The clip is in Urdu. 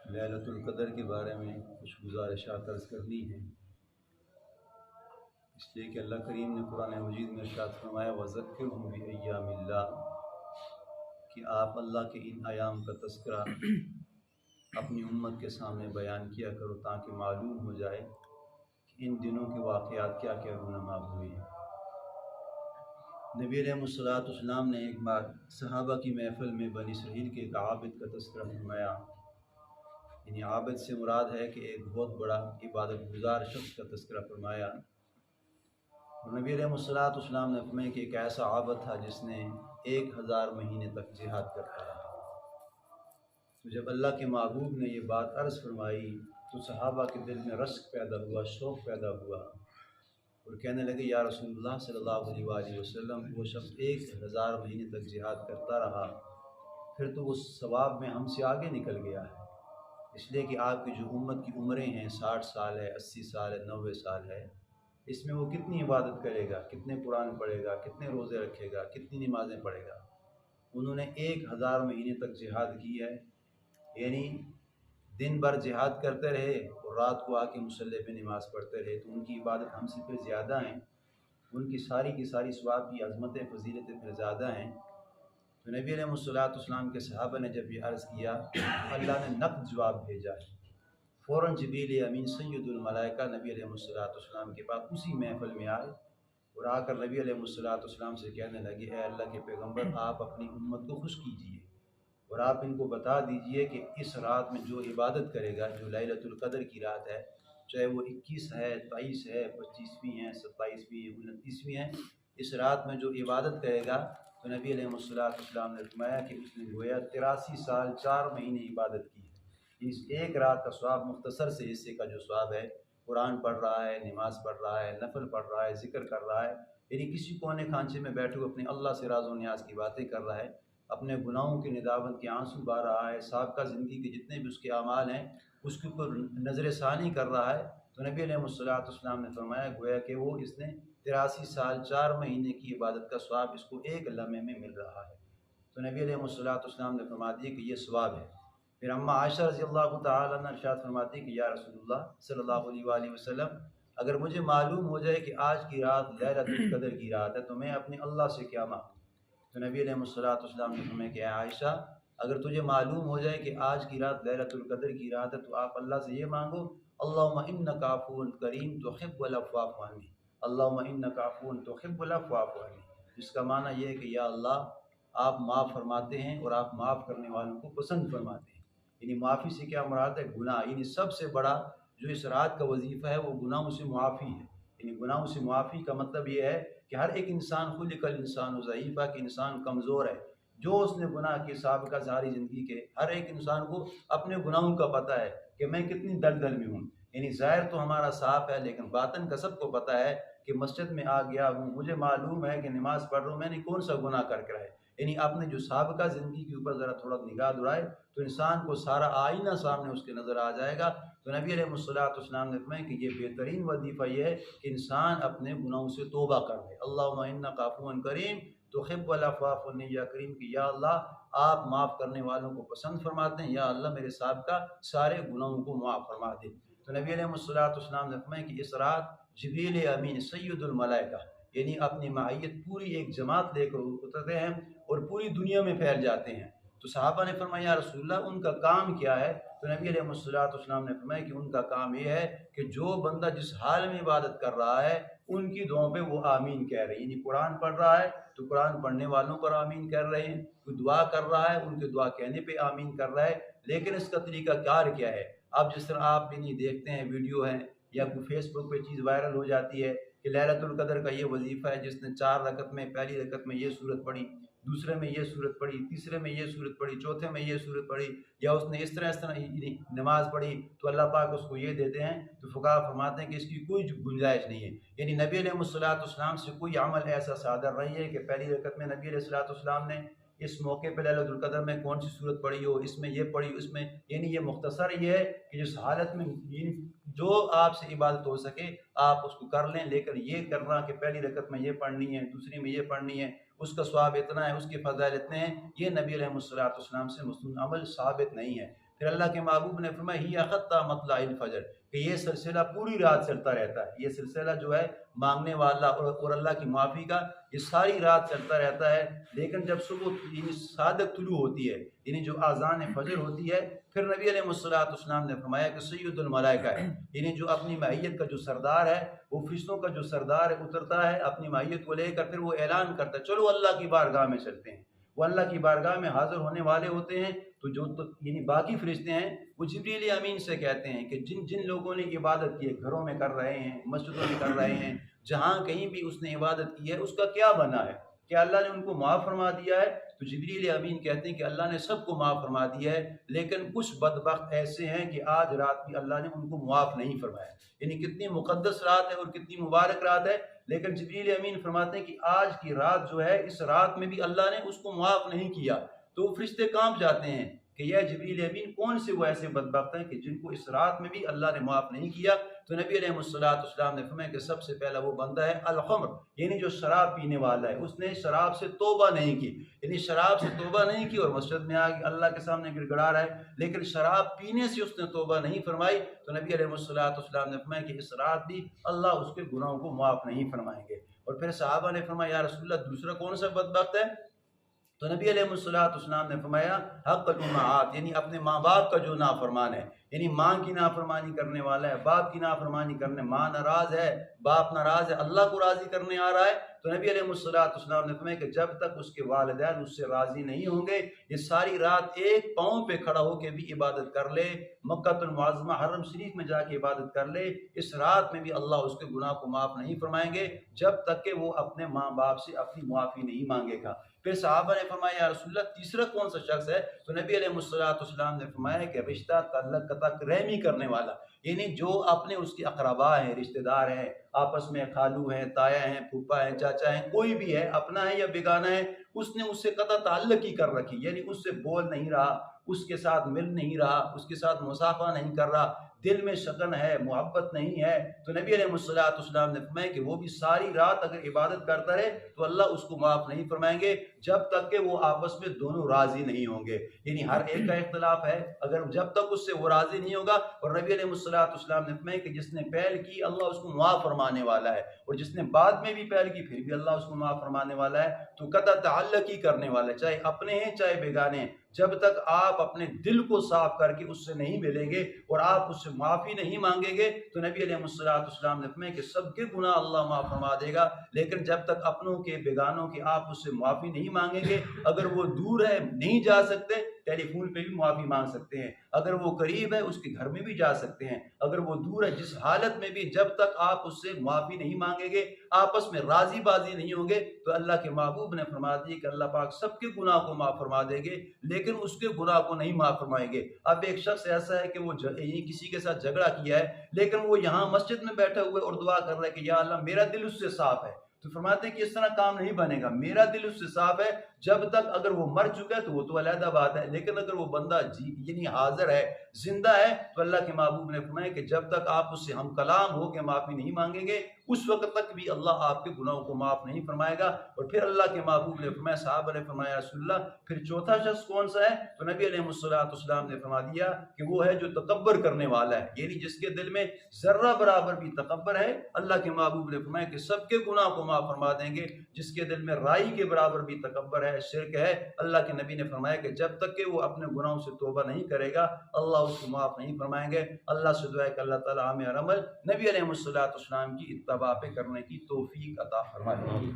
لیلۃ القدر کے بارے میں کچھ گزارشات عرض کرنی ہے، اس لیے کہ اللہ کریم نے قرآن مجید میں ارشاد فرمایا وَذَكِّرْهُمْ بِأَيَّامِ اللَّهِ کہ آپ اللہ کے ان ایام کا تذکرہ اپنی امت کے سامنے بیان کیا کرو تاکہ معلوم ہو جائے کہ ان دنوں کے واقعات کیا کیا رونما ہوئے ہیں۔ نبی علیہ السلام نے ایک بار صحابہ کی محفل میں بنی اسرائیل کے ایک عابد کا تذکرہ فرمایا۔ یعنی عابد سے مراد ہے کہ ایک بہت بڑا عبادت گزار شخص کا تذکرہ فرمایا، اور نبی علیہ السلام نے فرمایا کہ ایک ایسا عابد تھا جس نے 1000 مہینے تک جہاد کرتا رہا۔ تو جب اللہ کے محبوب نے یہ بات عرض فرمائی تو صحابہ کے دل میں رشک پیدا ہوا، شوق پیدا ہوا، اور کہنے لگے یا رسول اللہ صلی اللہ علیہ وآلہ وسلم وہ شخص 1000 مہینے تک جہاد کرتا رہا، پھر تو وہ ثواب میں ہم سے آگے نکل گیا ہے، اس لیے کہ آپ کی جو امت کی عمریں ہیں 60 سال ہے، 80 سال ہے، 90 سال ہے، اس میں وہ کتنی عبادت کرے گا، کتنے قرآن پڑھے گا، کتنے روزے رکھے گا، کتنی نمازیں پڑھے گا۔ انہوں نے 1000 مہینے تک جہاد کی ہے، یعنی دن بھر جہاد کرتے رہے اور رات کو آ کے مصلی پہ نماز پڑھتے رہے، تو ان کی عبادت ہم سے پھر زیادہ ہیں، ان کی ساری ثواب کی عظمتیں فضیلتیں پھر زیادہ ہیں۔ تو نبی علیہ السلام کے صحابہ نے جب یہ عرض کیا اللہ نے نقد جواب بھیجا ہے، فوراً جبریل امین سید الملائکہ نبی علیہ السلام کے پاس اسی محفل میں آئے اور آ کر نبی علیہ السلام سے کہنے لگے اے اللہ کے پیغمبر آپ اپنی امت کو خوش کیجیے اور آپ ان کو بتا دیجئے کہ اس رات میں جو عبادت کرے گا، جو لیلۃ القدر کی رات ہے، چاہے وہ 21 ہے، 23 ہے، 25ویں ہے، 27ویں ہے، 29ویں ہے، اس رات میں جو عبادت کرے گا تو نبی علیہ السلام نے فرمایا کہ اس نے گویا 83 سال 4 مہینے عبادت کی ہے۔ اس ایک رات کا ثواب مختصر سے حصے کا جو ثواب ہے، قرآن پڑھ رہا ہے، نماز پڑھ رہا ہے، نفل پڑھ رہا ہے، ذکر کر رہا ہے، یعنی کسی کونے خانچے میں بیٹھے ہوئے اپنے اللہ سے راز و نیاز کی باتیں کر رہا ہے، اپنے گناہوں کی ندامت کے آنسو بہا رہا ہے، سابقہ زندگی کے جتنے بھی اس کے اعمال ہیں اس کے اوپر نظر ثانی کر رہا ہے، تو نبی علیہ السلام نے فرمایا گویا کہ وہ اس نے 83 سال 4 مہینے کی عبادت کا ثواب اس کو ایک لمحے میں مل رہا ہے۔ تو نبی علیہ السلام نے فرما دیا کہ یہ ثواب ہے۔ پھر اما عائشہ رضی اللہ تعالیٰ عنہ ارشاد فرماتی کہ یا رسول اللہ صلی اللہ علیہ وآلہ وسلم اگر مجھے معلوم ہو جائے کہ آج کی رات لیلۃ القدر کی رات ہے تو میں اپنے اللہ سے کیا مانگوں؟ تو نبی علیہ السلام نے فرمایا کہ عائشہ اگر تجھے معلوم ہو جائے کہ آج کی رات لیلۃ القدر کی رات ہے تو آپ اللہ سے یہ مانگو اللہم انک عفو کریم تحب العفو فاعف عنی، اللہم انک عفو تحب العفو فاعف عنی، جس کا معنی یہ ہے کہ یا اللہ آپ معاف فرماتے ہیں اور آپ معاف کرنے والوں کو پسند فرماتے ہیں۔ یعنی معافی سے کیا مراد ہے؟ گناہ، یعنی سب سے بڑا جو اس رات کا وظیفہ ہے وہ گناہوں سے معافی ہے۔ یعنی گناہوں سے معافی کا مطلب یہ ہے کہ ہر ایک انسان خلق الانسان ضعیفہ کہ انسان کمزور ہے، جو اس نے گناہ کی سابقہ ساری زندگی کے ہر ایک انسان کو اپنے گناہوں کا پتہ ہے کہ میں کتنی دلدل میں ہوں، یعنی ظاہر تو ہمارا صاف ہے لیکن باطن کا سب کو پتہ ہے کہ مسجد میں آ گیا ہوں، مجھے معلوم ہے کہ نماز پڑھ رہا ہوں، میں نے کون سا گناہ کر کے ہے۔ یعنی اپنے جو سابقہ زندگی کے اوپر ذرا تھوڑا نگاہ دوڑائے تو انسان کو سارا آئینہ سامنے اس کے نظر آ جائے گا۔ تو نبی علیہ السلام نے فرمایا کہ یہ بہترین وظیفہ یہ ہے کہ انسان اپنے گناہوں سے توبہ کر لے۔ اللہم انک عفو کریم تحب العفو فاعف عنی، یا کریم کہ یا اللہ آپ معاف کرنے والوں کو پسند فرماتے ہیں، یا اللہ میرے سابقہ سارے گناہوں کو معاف فرما دے۔ تو نبی علیہ السلام نے فرمایا کہ اس رات جبریل امین سید الملائکہ یعنی اپنی معیت پوری ایک جماعت لے کر اترتے ہیں اور پوری دنیا میں پھیل جاتے ہیں۔ تو صحابہ نے فرمایا یا رسول اللہ ان کا کام کیا ہے؟ تو نبی علیہ السلام نے فرمایا کہ ان کا کام یہ ہے کہ جو بندہ جس حال میں عبادت کر رہا ہے ان کی دعاؤں پہ وہ آمین کہہ رہے ہیں، یعنی قرآن پڑھ رہا ہے تو قرآن پڑھنے والوں پر آمین کر رہے ہیں، کوئی دعا کر رہا ہے ان کے دعا کہنے پہ آمین کر رہا ہے۔ لیکن اس کا طریقہ کار کیا ہے؟ اب جس طرح آپ بھی نہیں دیکھتے ہیں ویڈیو ہیں یا کوئی فیس بک پہ چیز وائرل ہو جاتی ہے کہ لیلۃ القدر کا یہ وظیفہ ہے، جس نے 4 رکعت میں پہلی رکعت میں یہ سورت پڑھی، دوسرے میں یہ سورت پڑھی، تیسرے میں یہ سورت پڑھی، چوتھے میں یہ سورت پڑھی، یا اس نے اس طرح نماز پڑھی تو اللہ پاک اس کو یہ دیتے ہیں۔ تو فقہا فرماتے ہیں کہ اس کی کوئی گنجائش نہیں ہے، یعنی نبی علیہ السلام سے کوئی عمل ایسا صادر نہیں ہے کہ پہلی رکعت میں نبی علیہ السلام نے اس موقع پہ لیلۃ القدر میں کون سی صورت پڑھی ہو، اس میں یہ پڑھی، اس میں، یعنی یہ مختصر یہ ہے کہ جس حالت میں جو آپ سے عبادت ہو سکے آپ اس کو کر لیں، لیکن یہ کرنا کہ پہلی رکعت میں یہ پڑھنی ہے، دوسری میں یہ پڑھنی ہے، اس کا ثواب اتنا ہے، اس کے فضائل اتنے ہیں، یہ نبی علیہ السلام سے مسنون عمل ثابت نہیں ہے۔ پھر اللہ کے محبوب نے فرمایا ہی خطہ مطلع الفجر، کہ یہ سلسلہ پوری رات چلتا رہتا ہے، یہ سلسلہ جو ہے مانگنے والا اور اللہ کی معافی کا یہ ساری رات چلتا رہتا ہے، لیکن جب صبح یعنی صادق طلوع ہوتی ہے، یعنی جو اذان فجر ہوتی ہے، پھر نبی علیہ السلام نے فرمایا کہ سید الملائکہ ہے، یعنی جو اپنی معیت کا جو سردار ہے، وہ فرشتوں کا جو سردار ہے اترتا ہے اپنی معیت کو لے کر، پھر وہ اعلان کرتا ہے چلو اللہ کی بارگاہ میں چلتے ہیں۔ وہ اللہ کی بارگاہ میں حاضر ہونے والے ہوتے ہیں، تو یعنی باقی فرشتے ہیں وہ جبریل امین سے کہتے ہیں کہ جن لوگوں نے عبادت کی ہے، گھروں میں کر رہے ہیں، مسجدوں میں کر رہے ہیں، جہاں کہیں بھی اس نے عبادت کی ہے اس کا کیا بنا ہے، کیا اللہ نے ان کو معاف فرما دیا ہے؟ تو جبریل امین کہتے ہیں کہ اللہ نے سب کو معاف فرما دیا ہے، لیکن کچھ بدبخت ایسے ہیں کہ آج رات بھی اللہ نے ان کو معاف نہیں فرمایا۔ یعنی کتنی مقدس رات ہے اور کتنی مبارک رات ہے، لیکن جبریل امین فرماتے ہیں کہ آج کی رات جو ہے، اس رات میں بھی اللہ نے اس کو معاف نہیں کیا۔ تو فرشتے کانپ جاتے ہیں کہ یہ جبریل امین کون سے وہ ایسے بدبخت ہیں کہ جن کو اس رات میں بھی اللہ نے معاف نہیں کیا؟ تو نبی علیہ السلام نے فرمایا کہ سب سے پہلا وہ بندہ ہے الخمر، یعنی جو شراب پینے والا ہے، اس نے شراب سے توبہ نہیں کی، یعنی شراب سے توبہ نہیں کی اور مسجد میں آ کے اللہ کے سامنے گڑ گڑا رہا ہے، لیکن شراب پینے سے اس نے توبہ نہیں فرمائی۔ تو نبی علیہ السلام نے فرمایا کہ اس رات بھی اللہ اس کے گناہوں کو معاف نہیں فرمائیں گے۔ اور پھر صحابہ نے فرمایا یا رسول اللہ دوسرا کون سا بدبخت ہے؟ تو نبی علیہ السلام نے فرمایا حق الامہات، یعنی اپنے ماں باپ کا جو نافرمان ہے، یعنی ماں کی نافرمانی کرنے والا ہے، باپ کی نافرمانی کرنے، ماں ناراض ہے، باپ ناراض ہے، اللہ کو راضی کرنے آ رہا ہے، تو نبی علیہ السلام نے فرمایا کہ جب تک اس کے والدین اس سے راضی نہیں ہوں گے، یہ ساری رات ایک پاؤں پہ کھڑا ہو کے بھی عبادت کر لے، مکہ المعظمہ حرم شریف میں جا کے عبادت کر لے، اس رات میں بھی اللہ اس کے گناہ کو معاف نہیں فرمائیں گے جب تک کہ وہ اپنے ماں باپ سے اپنی معافی نہیں مانگے گا۔ پھر صحابہ نے فرمایا یا رسول اللہ تیسرا کون سا شخص ہے؟ تو نبی علیہ السلام نے فرمایا کہ رشتہ تعلق تک رحمی کرنے والا، یعنی جو اپنے اس کے اقربا ہیں، رشتہ دار ہیں، آپس میں خالو ہیں، تایا ہیں، پھوپھا ہیں، چاچا ہیں، کوئی بھی ہے، اپنا ہے یا بیگانہ ہے، اس نے اس سے قطع تعلق ہی کر رکھی، یعنی اس سے بول نہیں رہا، اس کے ساتھ مل نہیں رہا، اس کے ساتھ مصافحہ نہیں کر رہا، دل میں شگن ہے، محبت نہیں ہے، تو نبی علیہ السلام نے فرمایا کہ وہ بھی ساری رات اگر عبادت کرتا رہے تو اللہ اس کو معاف نہیں فرمائیں گے جب تک کہ وہ آپس میں دونوں راضی نہیں ہوں گے۔ یعنی ہر ایک کا اختلاف ہے، اگر جب تک اس سے وہ راضی نہیں ہوگا، اور نبی علیہ السلام نے فرمایا کہ جس نے پہل کی اللہ اس کو معاف فرمانے والا ہے، اور جس نے بعد میں بھی پہل کی پھر بھی اللہ اس کو معاف فرمانے والا ہے، تو قطع تعلق ہی کرنے والا ہے، چاہے اپنے ہیں چاہے بیگانے ہیں، جب تک آپ اپنے دل کو صاف کر کے اس سے نہیں ملیں گے اور آپ اس سے معافی نہیں مانگیں گے، تو نبی علیہ السلام نے فرمایا کہ سب کے گناہ اللہ معاف فرما دے گا، لیکن جب تک اپنوں کے بیگانوں کے آپ اس سے معافی نہیں مانگیں گے، اگر وہ دور ہے نہیں جا سکتے ٹیلی فون پہ بھی معافی مانگ سکتے ہیں، اگر وہ قریب ہے اس کے گھر میں بھی جا سکتے ہیں، اگر وہ دور ہے جس حالت میں بھی جب تک آپ اس سے معافی نہیں مانگیں گے، آپس میں راضی بازی نہیں ہوں گے، تو اللہ کے محبوب نے فرما دی کہ اللہ پاک سب کے گناہ کو معاف فرما دیں گے لیکن اس کے گناہ کو نہیں معاف فرمائیں گے۔ اب ایک شخص ایسا ہے کہ وہ کسی کے ساتھ جھگڑا کیا ہے، لیکن وہ یہاں مسجد میں بیٹھے ہوئے اور دعا کر رہا ہے کہ یا اللہ میرا دل اس سے صاف ہے، تو فرماتے ہیں کہ اس طرح کام نہیں بنے گا، میرا دل اس سے صاف ہے، جب تک اگر وہ مر چکا ہے تو وہ تو علیحدہ بات ہے، لیکن اگر وہ بندہ یعنی حاضر ہے، زندہ ہے، تو اللہ کے محبوب نے فرمایا کہ جب تک آپ اس سے ہم کلام ہو کے معافی نہیں مانگیں گے اس وقت تک بھی اللہ آپ کے گناہوں کو معاف نہیں فرمائے گا۔ اور پھر اللہ کے محبوب نے فرمایا، صحابہ نے فرمایا رسول اللہ پھر چوتھا شخص کون سا ہے؟ تو نبی علیہ السلام نے فرما دیا کہ وہ ہے جو تکبر کرنے والا ہے، یعنی جس کے دل میں ذرہ برابر بھی تکبر ہے، اللہ کے محبوب نے فرمایا کہ سب کے گناہ کو معاف فرما دیں گے۔ جس کے دل میں رائی کے برابر بھی تکبر ہے، شرک ہے، اللہ کے نبی نے فرمایا کہ جب تک کہ وہ اپنے گناہوں سے توبہ نہیں کرے گا اللہ اس کو معاف نہیں فرمائیں گے۔ اللہ سے دعا ہے کہ اللہ تعالیٰ ہمیں ہر عمل نبی علیہ السلام کی اتباع پہ کرنے کی توفیق عطا فرمائے۔